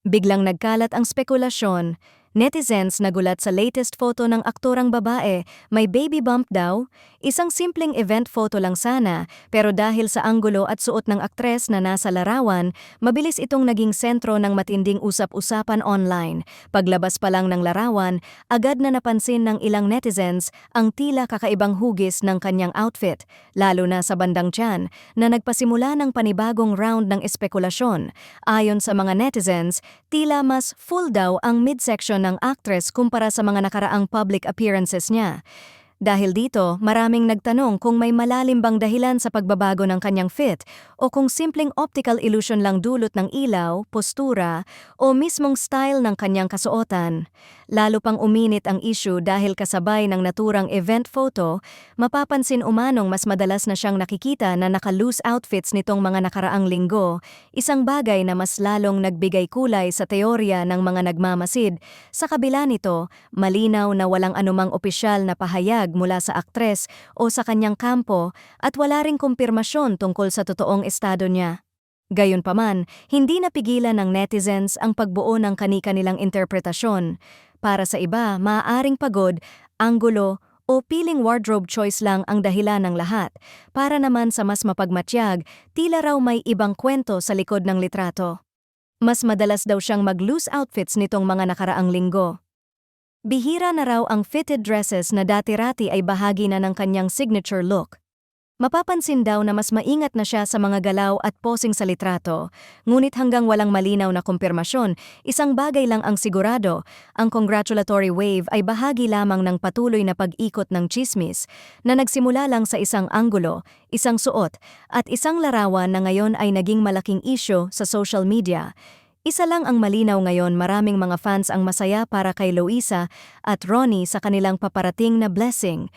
Biglang nagkalat ang spekulasyon. Netizens nagulat sa latest photo ng aktorang babae, may baby bump daw. Isang simpleng event photo lang sana, pero dahil sa anggulo at suot ng aktres na nasa larawan, mabilis itong naging sentro ng matinding usap-usapan online. Paglabas pa lang ng larawan, agad na napansin ng ilang netizens ang tila kakaibang hugis ng kanyang outfit, lalo na sa bandang tiyan, na nagpasimula ng panibagong round ng espekulasyon. Ayon sa mga netizens, tila mas full daw ang midsection ng actress kumpara sa mga nakaraang public appearances niya. Dahil dito, maraming nagtanong kung may malalim bang dahilan sa pagbabago ng kanyang fit o kung simpleng optical illusion lang dulot ng ilaw, postura o mismong style ng kanyang kasuotan. Lalo pang uminit ang issue dahil kasabay ng naturang event photo, mapapansin umanong mas madalas na siyang nakikita na naka-loose outfits nitong mga nakaraang linggo, isang bagay na mas lalong nagbigay kulay sa teorya ng mga nagmamasid. Sa kabila nito, malinaw na walang anumang opisyal na pahayag mula sa aktres o sa kanyang kampo at wala ring kumpirmasyon tungkol sa totoong estado niya. Gayunpaman, hindi napigilan ng netizens ang pagbuo ng kani-kanilang interpretasyon. Para sa iba, maaaring pagod, anggulo, o piling wardrobe choice lang ang dahilan ng lahat. Para naman sa mas mapagmatyag, tila raw may ibang kwento sa likod ng litrato. Mas madalas daw siyang mag-loose outfits nitong mga nakaraang linggo. Bihira na raw ang fitted dresses na dati-rati ay bahagi na ng kanyang signature look. Mapapansin daw na mas maingat na siya sa mga galaw at posing sa litrato, ngunit hanggang walang malinaw na kumpirmasyon, isang bagay lang ang sigurado, ang congratulatory wave ay bahagi lamang ng patuloy na pag-ikot ng tsismis na nagsimula lang sa isang anggulo, isang suot, at isang larawan na ngayon ay naging malaking issue sa social media. Isa lang ang malinaw ngayon, maraming mga fans ang masaya para kay Loisa at Ronnie sa kanilang paparating na blessing.